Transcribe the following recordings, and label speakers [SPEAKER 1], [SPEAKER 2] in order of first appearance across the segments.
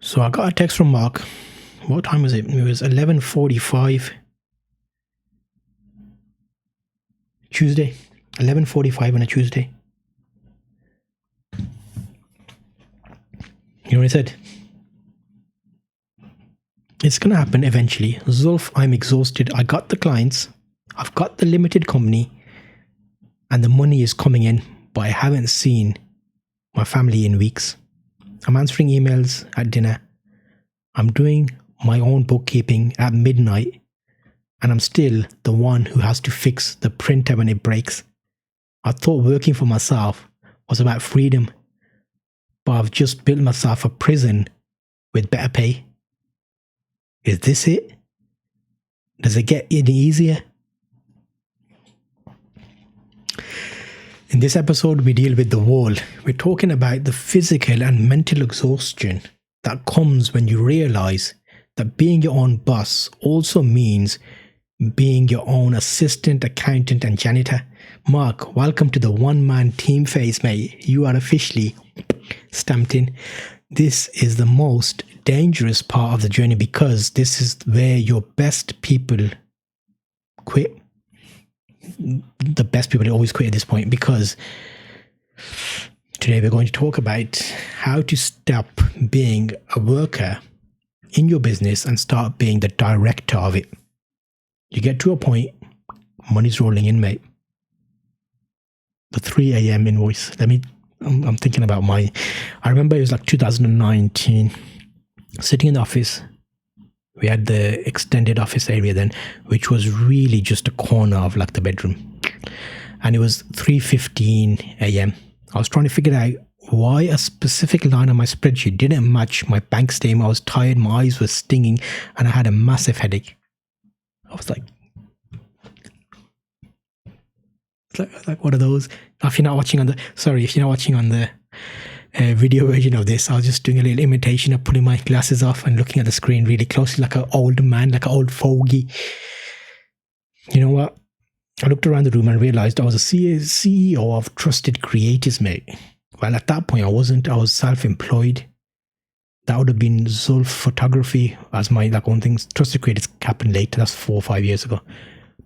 [SPEAKER 1] So I got a text from Mark. What time was it? It was 11:45 Tuesday. 11:45 on a Tuesday. You know what he said? It's going to happen eventually. Zulf, I'm exhausted. I got the clients. I've got the limited company. And the money is coming in. But I haven't seen my family in weeks. I'm answering emails at dinner. I'm doing my own bookkeeping at midnight. And I'm still the one who has to fix the printer when it breaks. I thought working for myself was about freedom. But I've just built myself a prison with better pay. Is this it? Does it get any easier? In this episode, we deal with the wall. We're talking about the physical and mental exhaustion that comes when you realize that being your own boss also means being your own assistant, accountant, and janitor. Mark, welcome to the one-man team phase, mate. You are officially stamped in. This is the most dangerous part of the journey because this is where your best people quit. The best people always quit at this point, because today we're going to talk about how to stop being a worker in your business and start being the director of it. You get to a point, money's rolling in, mate. The 3 a.m. invoice. I'm thinking about I remember it was like 2019, sitting in the office. We had the extended office area then, which was really just a corner of like the bedroom. And it was 3:15 a.m. I was trying to figure out why a specific line on my spreadsheet didn't match my bank statement. I was tired, my eyes were stinging, and I had a massive headache. I was like one of those. If you're not watching on the video version of this, I was just doing a little imitation of putting my glasses off and looking at the screen really closely, like an old man, like an old fogey. You know what? I looked around the room and realized I was a CEO of Trusted Creators, mate. Well, at that point, I wasn't. I was self-employed. That would have been Zulf Photography as my own things. Trusted Creators happened later. That's 4 or 5 years ago.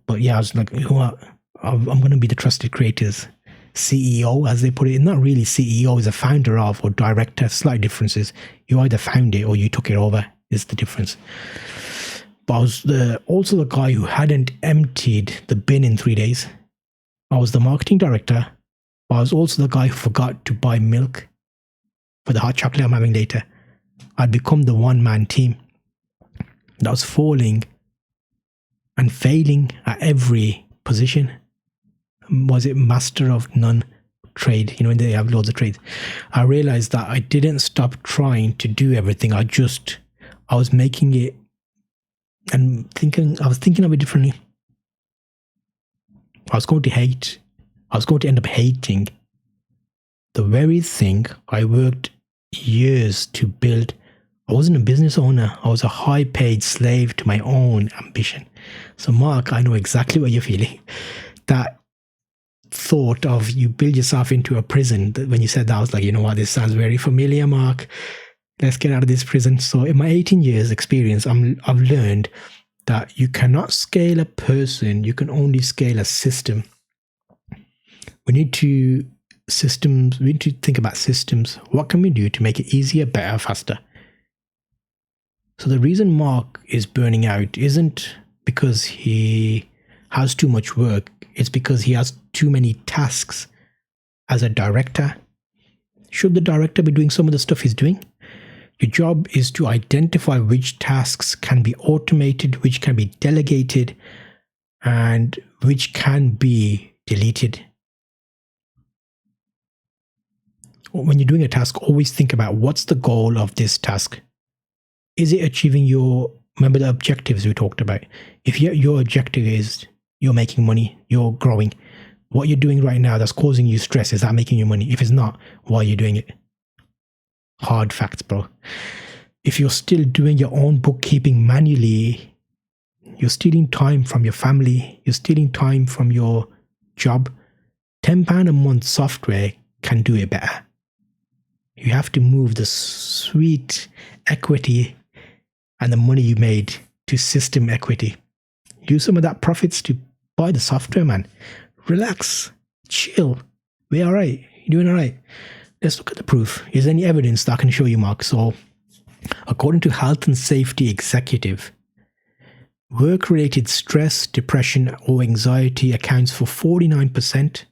[SPEAKER 1] But yeah, I was like, you know what? I'm going to be the Trusted Creators CEO, as they put it. Not really CEO, is a founder of or director. Slight differences. You either found it or you took it over, is the difference. But I was also the guy who hadn't emptied the bin in 3 days. I was the marketing director, but I was also the guy who forgot to buy milk for the hot chocolate I'm having later. I'd become the one-man team that was falling and failing at every position. Was it master of none trade? You know, when they have loads of trades. I realized that I didn't stop trying to do everything. I was making it and I was thinking of it differently. I was going to end up hating the very thing I worked years to build. I wasn't a business owner. I was a high-paid slave to my own ambition. So Mark, I know exactly what you're feeling. That thought of you build yourself into a prison, when you said that, I was like, you know what, this sounds very familiar, Mark. Let's get out of this prison. So in my 18 years experience, I've learned that you cannot scale a person, you can only scale a system. We need to think about systems. What can we do to make it easier, better, faster? So the reason Mark is burning out isn't because he has too much work. It's because he has too many tasks as a director. Should the director be doing some of the stuff he's doing? Your job is to identify which tasks can be automated, which can be delegated, and which can be deleted. When you're doing a task, always think about what's the goal of this task. Is it achieving remember the objectives we talked about? If your objective is you're making money, you're growing, what you're doing right now that's causing you stress, is that making you money? If it's not, why are you doing it? Hard facts, bro. If you're still doing your own bookkeeping manually, you're stealing time from your family, you're stealing time from your job. £10 a month software can do it better. You have to move the sweet equity and the money you made to system equity. Use some of that profits to buy the software, man. Relax, chill. We're all right. You're doing all right. Let's look at the proof. Is there any evidence that I can show you, Mark? So, according to Health and Safety Executive, work-related stress, depression, or anxiety accounts for 49%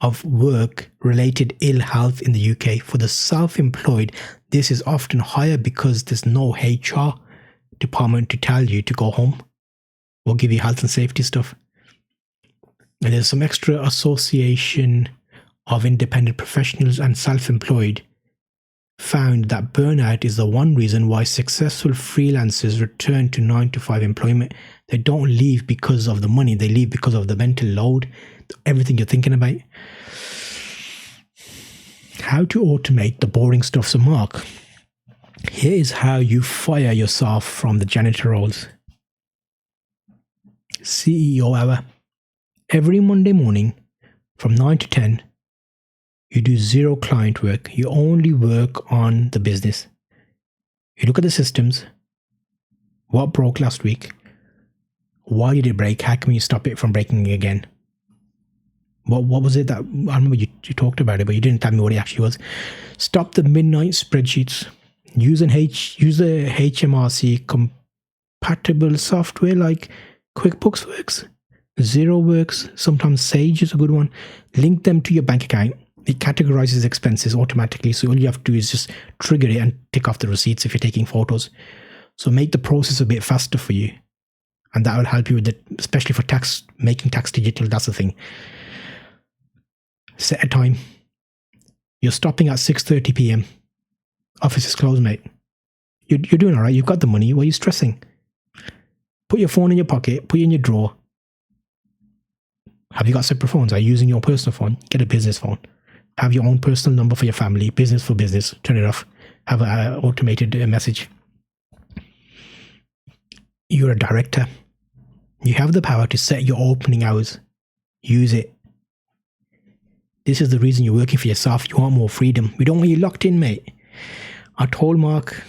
[SPEAKER 1] of work-related ill health in the UK. For the self-employed, this is often higher because there's no HR department to tell you to go home or give you health and safety stuff. And there's some extra association of independent professionals and self-employed found that burnout is the one reason why successful freelancers return to 9-to-5 employment. They don't leave because of the money, they leave because of the mental load, everything you're thinking about. How to automate the boring stuff. So Mark, here is how you fire yourself from the janitor roles. CEO hour. Every Monday morning from 9 to 10, you do zero client work. You only work on the business. You look at the systems. What broke last week? Why did it break? How can you stop it from breaking again? What was it that, I remember you talked about it, but you didn't tell me what it actually was. Stop the midnight spreadsheets. Use a HMRC compatible software like QuickBooks works. Xero works. Sometimes Sage is a good one. Link them to your bank account. It categorizes expenses automatically. So all you have to do is just trigger it and tick off the receipts if you're taking photos. So make the process a bit faster for you. And that will help you with it, especially for tax, making tax digital. That's the thing. Set a time. You're stopping at 6:30 p.m. Office is closed, mate. You're doing all right. You've got the money. Why are you stressing? Put your phone in your pocket. Put it in your drawer. Have you got separate phones? Are you using your personal phone? Get a business phone. Have your own personal number for your family. Business for business. Turn it off. Have an automated message. You're a director. You have the power to set your opening hours. Use it. This is the reason you're working for yourself. You want more freedom. We don't want you locked in, mate. I told Mark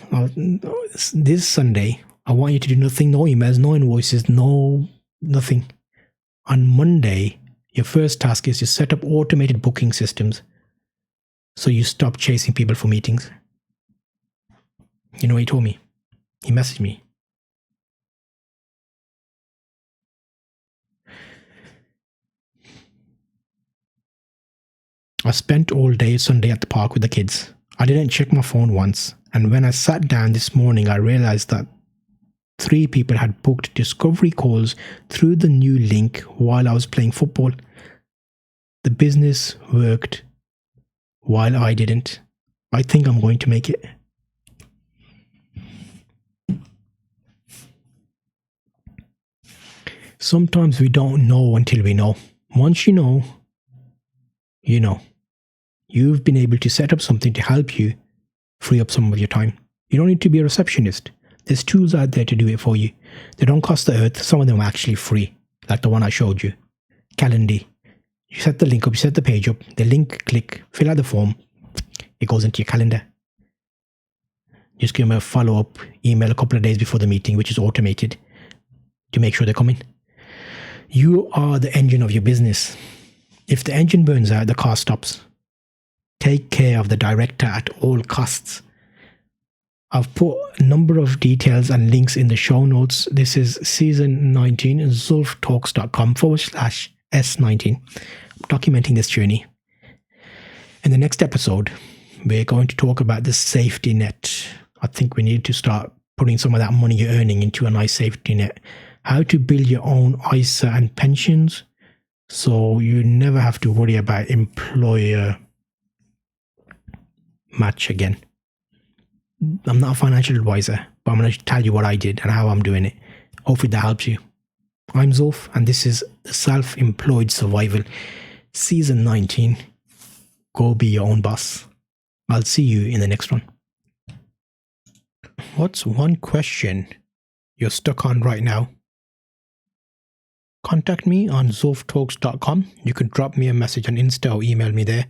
[SPEAKER 1] this Sunday, I want you to do nothing, no emails, no invoices, no nothing. On Monday, your first task is to set up automated booking systems so you stop chasing people for meetings. You know what he told me? He messaged me. I spent all day Sunday at the park with the kids. I didn't check my phone once, and when I sat down this morning, I realized that 3 people had booked discovery calls through the new link while I was playing football. The business worked while I didn't. I think I'm going to make it. Sometimes we don't know until we know. Once you know, you know. You've been able to set up something to help you free up some of your time. You don't need to be a receptionist. There's tools out there to do it for you. They don't cost the earth. Some of them are actually free, like the one I showed you. Calendly. You set the link up, you set the page up, the link, click, fill out the form. It goes into your calendar. Just give them a follow-up email a couple of days before the meeting, which is automated, to make sure they're coming. You are the engine of your business. If the engine burns out, the car stops. Take care of the director at all costs. I've put a number of details and links in the show notes. This is season 19, zulftalks.com/S19. I'm documenting this journey. In the next episode, we're going to talk about the safety net. I think we need to start putting some of that money you're earning into a nice safety net. How to build your own ISA and pensions so you never have to worry about employer match again. I'm not a financial advisor, but I'm going to tell you what I did and how I'm doing it. Hopefully that helps you. I'm Zulf, and this is the Self-Employed Survival, Season 19. Go be your own boss. I'll see you in the next one. What's one question you're stuck on right now? Contact me on zulftalks.com. You can drop me a message on Insta or email me there.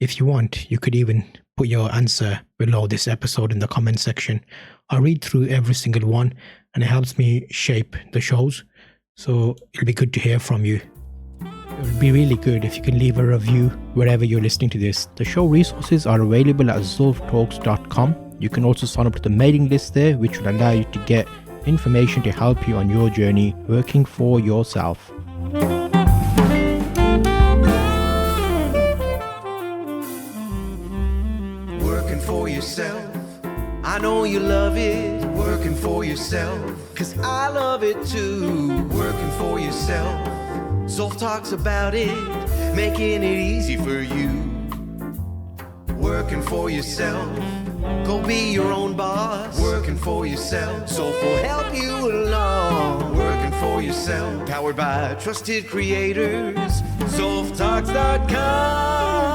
[SPEAKER 1] If you want, you could even put your answer below this episode in the comment section. I read through every single one and it helps me shape the shows. So it'll be good to hear from you. It would be really good if you can leave a review wherever you're listening to this. The show resources are available at zulftalks.com. You can also sign up to the mailing list there, which will allow you to get information to help you on your journey working for yourself.
[SPEAKER 2] Working for yourself, I know you love it. Working for yourself, 'cause I love it too. Working for yourself, Zulf talks about it, making it easy for you. Working for yourself, go be your own boss. Working for yourself, Zulf will help you along. Working for yourself, powered by trusted creators, zulftalks.com.